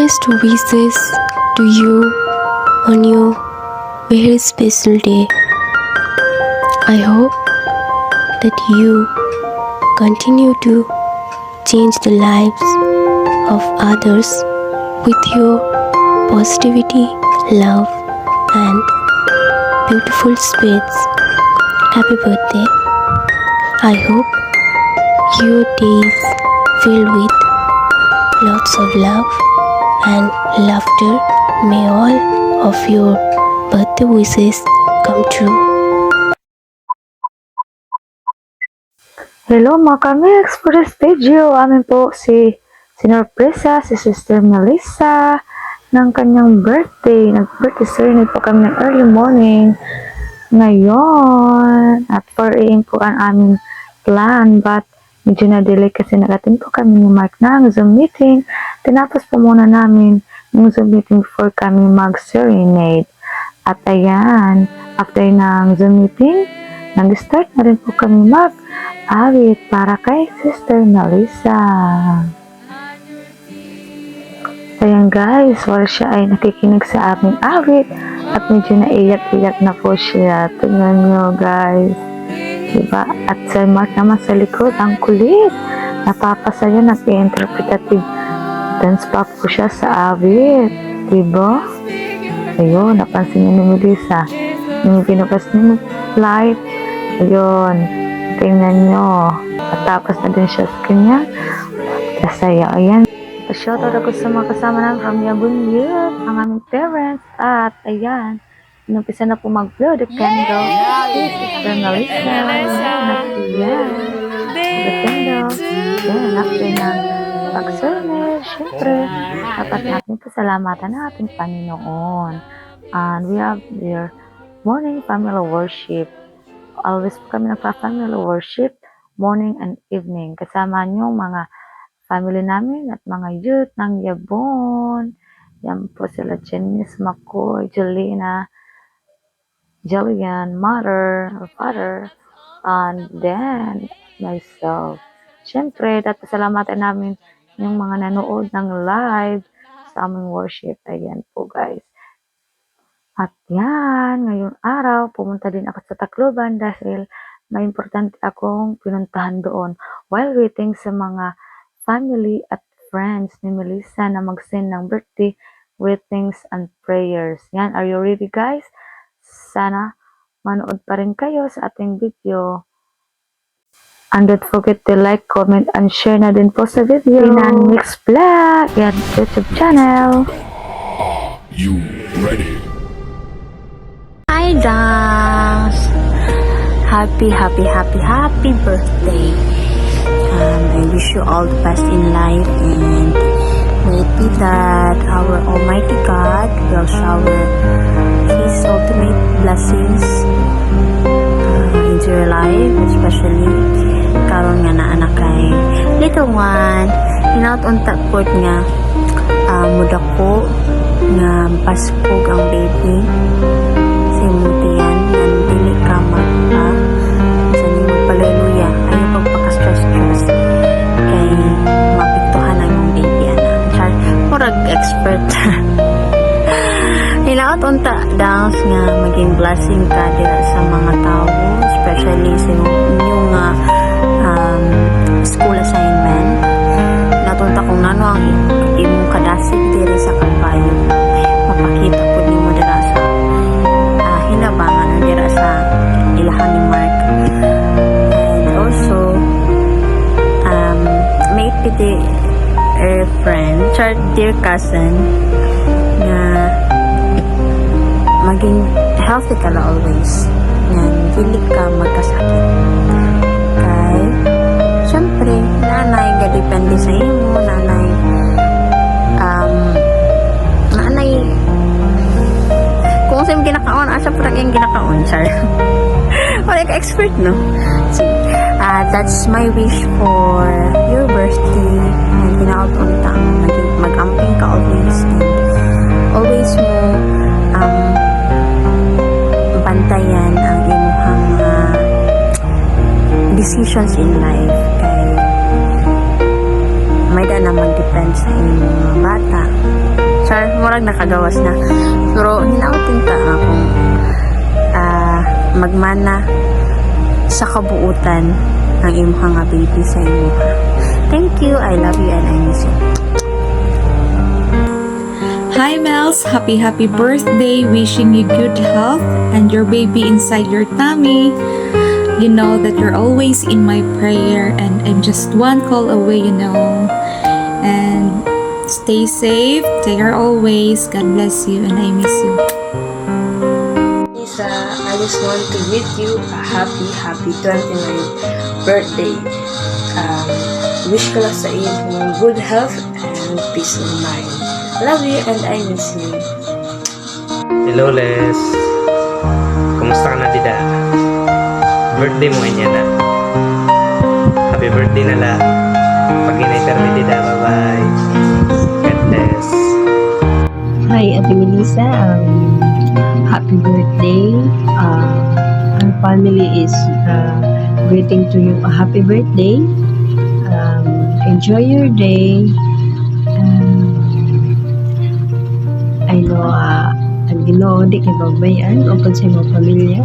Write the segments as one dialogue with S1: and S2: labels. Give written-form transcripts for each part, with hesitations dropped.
S1: warmest wishes to you on your very special day. I hope that you continue to change the lives of others with your positivity, love, and beautiful spirits. Happy birthday. I hope your days filled with lots of love and laughter. May all of your birthday wishes come true.
S2: Hello mga kamiks, for this video, amin po si sinorpresa si Sister Melissa ng kanyang birthday. Nag-birthday serenade po kami ng early morning ngayon at 4 AM po ang aming plan, but medyo na-delay kasi nag-attend po kami ni Mark ng Zoom meeting. Tinapos po muna namin yung Zoom meeting before kami mag-serenade. At ayan, after ng Zoom meeting, nag-start na rin po kami mag-awit para kay Sister Melissa. Ayan guys, while siya ay nakikinig sa aming awit at medyo naiyak-iyak na po siya. Tingnan nyo guys. Diba? At sa Mark naman sa likod, ang kulit. Napapasaya, nag-interpretative dance pa po siya sa awit. Diba? Ayun, napansin niyo ni Melissa. Yung pinukas niyo light. Ayun, tingnan nyo. At tapos na din siya sa kanya. Kasaya. Ayan. Shoutout ako sa mga kasama namin from Yabun Youth, ang aming parents. At ayan, inumpisa na po mag-blow the candle. Sister Melissa. Ayan. The candle. Ayan, after ng pag-sermon, syempre, dapat natin pasalamatan ng ating Panginoon. And we have their morning family worship. Always po kami nagpa-family worship, morning and evening. Kasama nyo mga family namin at mga youth ng Yabon. Yan po sila Janice, McCoy, Jelena, Jillian, mother, or father, and then myself. Siyempre, dapat pasalamatan namin yung mga nanood ng live sa aming worship. Ayan po guys. At yan, ngayong araw, pumunta din ako sa Tacloban dahil may importante akong pinuntahan doon while waiting sa mga family at friends ni Melissa na mag-send ng birthday greetings and prayers. Yan, are you ready guys? Sana manood pa rin kayo sa ating video. And don't forget to like, comment, and share na din po sa video ng Mix Vlog yan, YouTube channel.
S3: Are you ready?
S4: Hi, Dance! Happy birthday! I wish you all the best in life, and may it be that our Almighty God will shower His ultimate blessings into your life, especially karon nga na anak kay little one. Hinaut-unta po nga mudako nga paspog ang baby. Simutian nan dili ka magpa sa nimo paleluya ayo pagpaka-stress kay mapiktuhan ang imong baby ana. Char murag expert. Hilaot unta dance nga maging blessing ka dira sa mga tao, especially sa inyong school assignment. Natunta kung nano ang imong kadasig diri sa kabayo. Mapakita po nimo dira sa hinabangan o dira sa ilahan ni Mark. And also may it be the friend, dear cousin, na maging healthy ka na always. Yan, hindi ka magkasakit. Kay syempre nanay gadepende sa imo, nanay kung sa'yo ginakaon, asa po rin yung ginakaon, sir. Wala ka expert, no? So, that's my wish for your birthday. And hinaut-untang mag-amping ka always. And always mo bantayan ang imuhang decisions in life. Kay may da na mag kabuutan sa inyong mga bata. Char, murag nakagawas na. Pero hinautin ta akong magmana sa kabuutan ng imong nga baby sa inyo. Thank you, I love you, and I miss you.
S5: Hi Mels, happy birthday. Wishing you good health and your baby inside your tummy. You know that you're always in my prayer and I'm just one call away, you know. And stay safe, take care always. God bless you and I miss you.
S6: Lisa, I just want to wish you a happy 29th birthday. Wish ko lang sa iyo ng good health and peace of mind. Love you and I miss you.
S7: Hello, Les. Kumusta ka na, Dida? Birthday mo niya na. Happy birthday na la. Pag inaiter ni Dida, bye-bye. God bless.
S8: Hi, Ate Melissa. Happy birthday. Our family is greeting to you a happy birthday. Enjoy your day. I know, ang Ginoo di kay babayan o sa mga pamilya.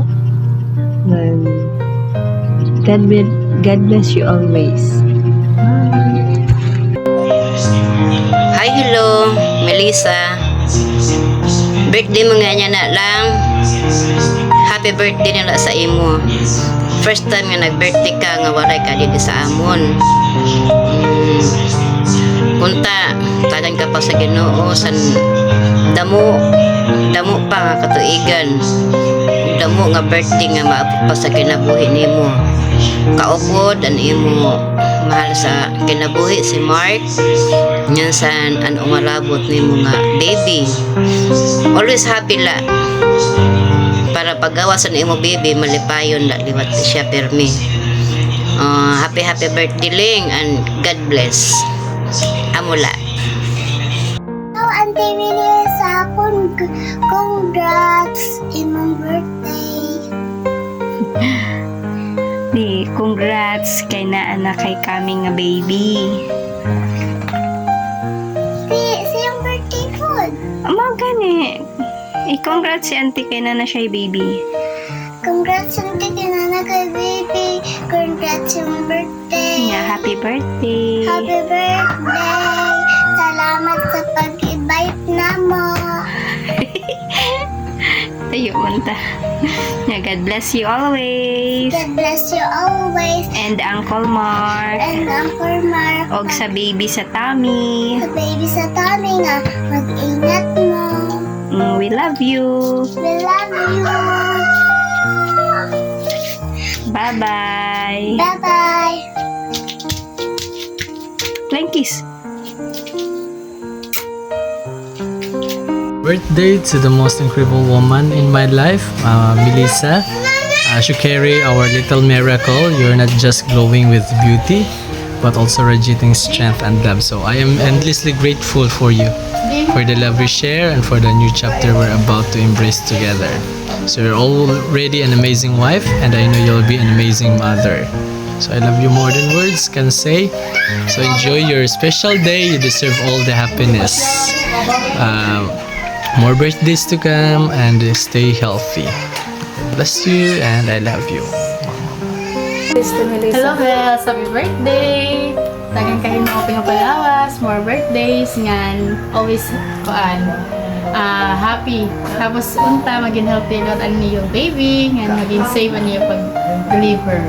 S8: God bless you always.
S9: Hi, hello, Melissa. Birthday mo nga niya na lang. Happy birthday nila sa imo. First time nga nag-birthday ka nga walay ka dito sa amon. Unta, tagan ka pa sa Ginoo san damo pa nga katuigan. Damo nga birthday nga maabot pa sa kinabuhi nimo. Kaupod an imo mahal sa kinabuhi si Mark. Nyan san ano nga labot nimo nga baby. Always happy la. Para pagawasan imo baby malipayon la liwat siya permi. Happy birthday Ling and God bless. Amula.
S10: Auntie Melissa, congrats imong birthday.
S5: Di, congrats kay na anak kay kami nga baby.
S10: Siyang birthday food.
S5: Ama gani. I-congrats si auntie kay na siya baby.
S10: Congrats auntie kinana kay baby. Congrats yung birthday.
S5: Yeah, happy birthday.
S10: Happy birthday. Salamat sa pag-invite na mo.
S5: Tayo manta. Yeah, God bless you always.
S10: God bless you always.
S5: And Uncle Mark.
S10: And Uncle Mark.
S5: Og sa baby sa tummy.
S10: Sa baby sa tummy nga. Mag-ingat mo.
S5: We love you.
S10: We love you.
S5: Bye-bye.
S10: Bye-bye.
S5: Flying kiss.
S11: Birthday to the most incredible woman in my life, Melissa. As you carry our little miracle, you're not just glowing with beauty, but also radiating strength and love. So I am endlessly grateful for you, for the love we share, and for the new chapter we're about to embrace together. So you're already an amazing wife, and I know you'll be an amazing mother. So I love you more than words can say. So enjoy your special day. You deserve all the happiness. More birthdays to come, and stay healthy. Bless you, and I love you.
S12: Hello Bels, happy birthday! Tagang kayo mga pinapalawas, more birthdays, ngan always happy. Tapos unta maging healthy lot ang niyong baby, ngan maging safe ang niyong pag-deliver.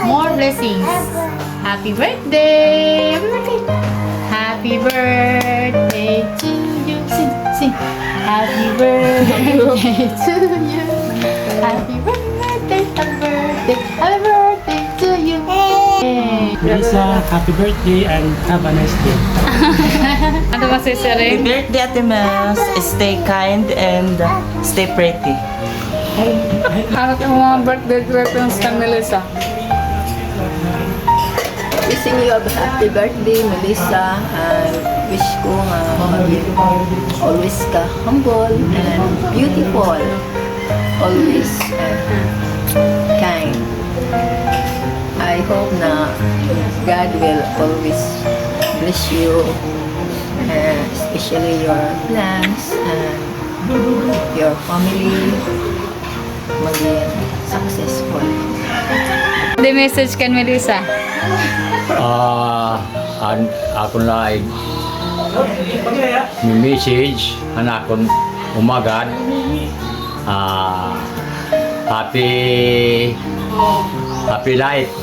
S12: More blessings. Happy birthday! Happy birthday to you. Sing. Happy birthday to you. Happy birthday, happy birthday to you.
S13: Melissa, happy birthday and have a nice day.
S12: Ano ba si
S14: Happy birthday, Ate Mels. Stay kind and stay pretty.
S12: Ano yung mga birthday greetings kang Melissa?
S15: Wishing you a happy birthday, Melissa, and wish ko nga always ka humble and beautiful, always kind. I hope na God will always bless you, especially your plans and your family maging successful.
S12: The message kan Melissa.
S16: Ako na ay message anakon umagad happy life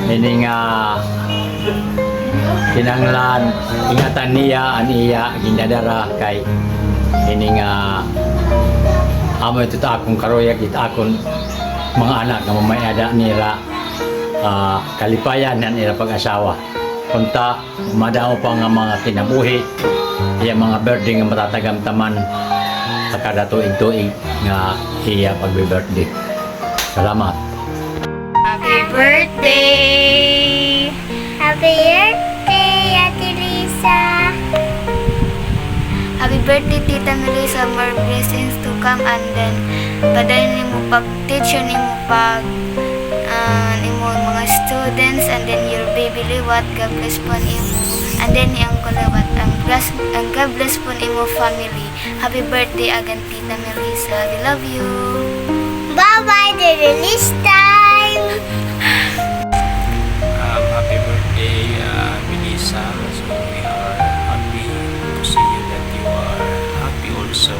S16: ini nga kinanglan ingatan niya aniya ginadara kay ini nga amo ito akong karoyak ito akong mga anak nga mamayada nila kalipayan na nila pag-asawa punta madao pa nga mga kinabuhi iya mga birthday nga matatagamtaman sa kada tuig-tuig nga iya pagbe-birthday. Salamat.
S10: Happy birthday! Happy birthday, Ate Lisa! Happy birthday, Tita Melissa. More blessings to come and then padayon nimo pag-teach nimo pag nimo mga students and then your baby liwat. God bless po nimo. And then yung kulawat ang God bless po nimo family. Happy birthday again, Tita Melissa. We love you. Bye-bye, the release time!
S17: Happy birthday, Melissa. So we are happy to see you that you are happy also.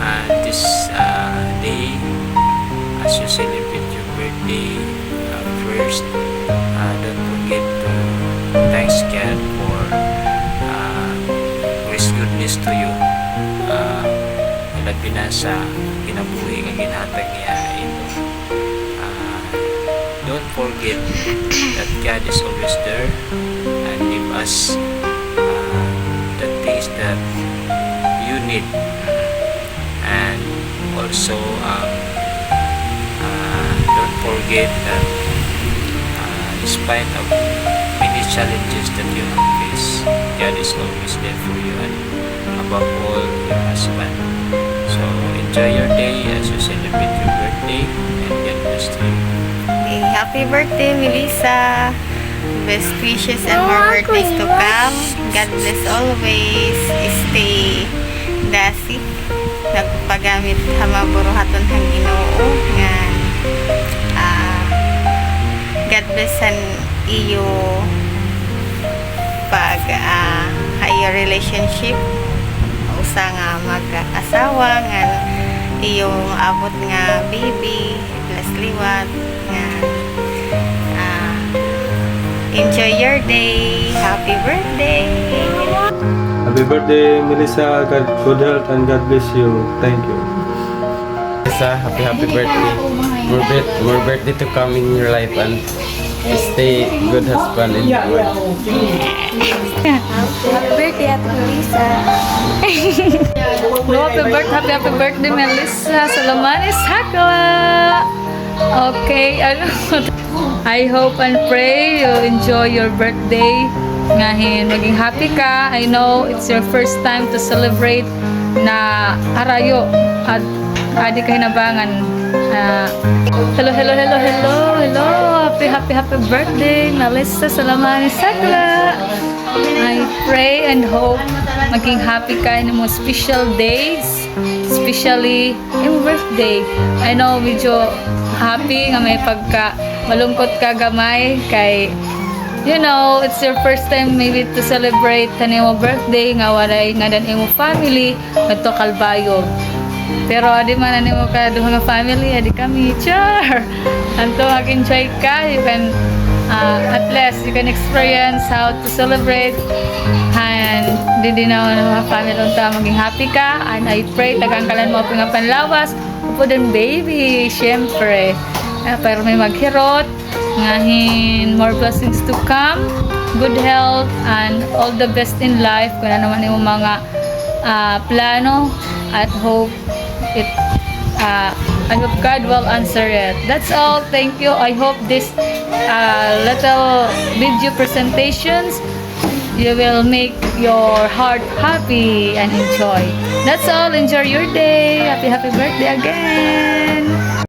S17: And this day, as you celebrate your birthday, first, don't forget to thank God for His goodness to you. Ilabi na sa kinabuhi nga ginhatag niya ito. Don't forget that God is always there and give us the things that you need. And also don't forget that despite of many challenges that you have faced, God is always there for you and above all your husband. So enjoy your day as you celebrate your birthday and God bless to you.
S4: Happy birthday, Melissa. Best wishes and more birthdays to come. God bless always. Stay dasik. Nagpagamit hamaburuhaton hang Ginoo ngan God bless an iyo pag iyo relationship usa nga mag-asawa ngan iyo abot nga baby bless liwat nga enjoy your day. Happy birthday.
S18: Happy birthday, Melissa. God, good health and God bless you. Thank you.
S7: Melissa, happy birthday. More birthday to come in your life and stay good husband and wife.
S10: Happy birthday, Ate Melissa.
S12: Happy birthday, Melissa. Salamanis Hakala. Okay, I hope and pray you enjoy your birthday. Ngahin, maging happy ka. I know it's your first time to celebrate na arayo at adi ka hinabangan. Hello. Happy birthday, Melissa Salamanis Sakla. I pray and hope maging happy ka in mo special days, especially yung birthday. I know medyo happy nga may pagka malungkot ka gamay kay you know it's your first time maybe to celebrate kanimo birthday nga walay nga dan imo family ngadto Kalbayog. Pero adi man animo ka duha nga family adi kami char anto mag-enjoy ka, you can at least you can experience how to celebrate and di na mga family unta maging happy ka and I pray tagangkalan mo nga panlawas upo din baby syempre pero may maghirot ngahin more blessings to come, good health and all the best in life kung ano naman yung mga plano at hope it I hope God will answer it. That's all. Thank you. I hope this little video presentations you will make your heart happy and enjoy. That's all. Enjoy your day. Happy birthday again.